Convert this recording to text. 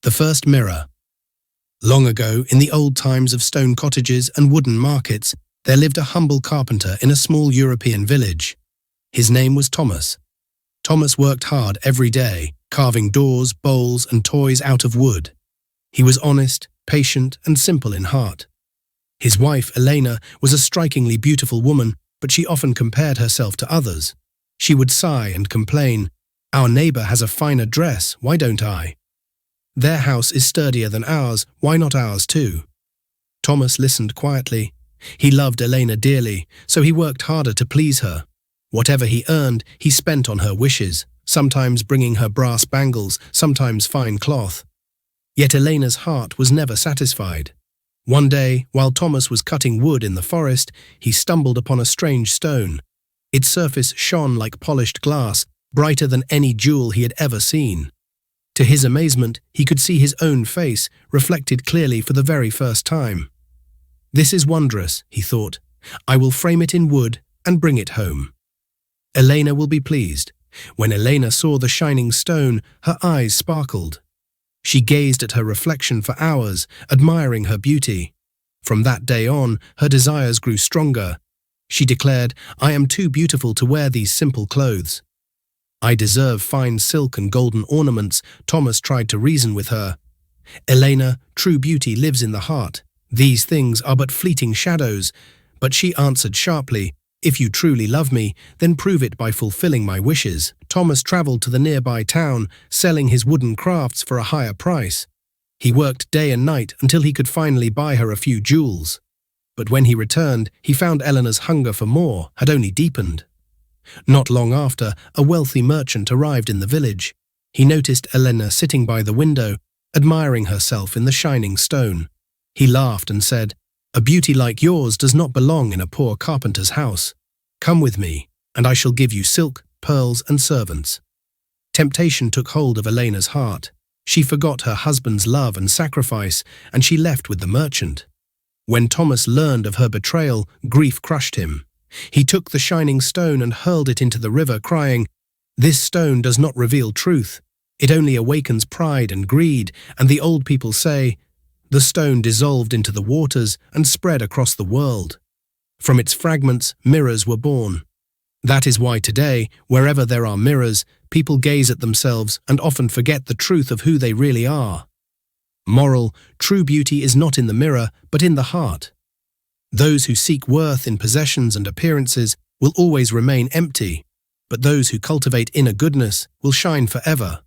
The first mirror. Long ago, in the old times of stone cottages and wooden markets, there lived a humble carpenter in a small European village. His name was Thomas. Thomas worked hard every day, carving doors, bowls, and toys out of wood. He was honest, patient, and simple in heart. His wife, Elena, was a strikingly beautiful woman, but she often compared herself to others. She would sigh and complain, "Our neighbor has a finer dress, why don't I? Their house is sturdier than ours, why not ours too?" Thomas listened quietly. He loved Elena dearly, so he worked harder to please her. Whatever he earned, he spent on her wishes, sometimes bringing her brass bangles, sometimes fine cloth. Yet Elena's heart was never satisfied. One day, while Thomas was cutting wood in the forest, he stumbled upon a strange stone. Its surface shone like polished glass, brighter than any jewel he had ever seen. To his amazement, he could see his own face, reflected clearly for the very first time. "This is wondrous," he thought. "I will frame it in wood and bring it home. Elena will be pleased." When Elena saw the shining stone, her eyes sparkled. She gazed at her reflection for hours, admiring her beauty. From that day on, her desires grew stronger. She declared, "I am too beautiful to wear these simple clothes. I deserve fine silk and golden ornaments." Thomas tried to reason with her. "Elena, true beauty lives in the heart. These things are but fleeting shadows." But she answered sharply, "If you truly love me, then prove it by fulfilling my wishes." Thomas traveled to the nearby town, selling his wooden crafts for a higher price. He worked day and night until he could finally buy her a few jewels. But when he returned, he found Elena's hunger for more had only deepened. Not long after, a wealthy merchant arrived in the village. He noticed Elena sitting by the window, admiring herself in the shining stone. He laughed and said, "A beauty like yours does not belong in a poor carpenter's house. Come with me, and I shall give you silk, pearls, and servants." Temptation took hold of Elena's heart. She forgot her husband's love and sacrifice, and she left with the merchant. When Thomas learned of her betrayal, grief crushed him. He took the shining stone and hurled it into the river, crying, "This stone does not reveal truth. It only awakens pride and greed," and the old people say, "The stone dissolved into the waters and spread across the world." From its fragments, mirrors were born. That is why today, wherever there are mirrors, people gaze at themselves and often forget the truth of who they really are. Moral, true beauty is not in the mirror, but in the heart. Those who seek worth in possessions and appearances will always remain empty, but those who cultivate inner goodness will shine forever.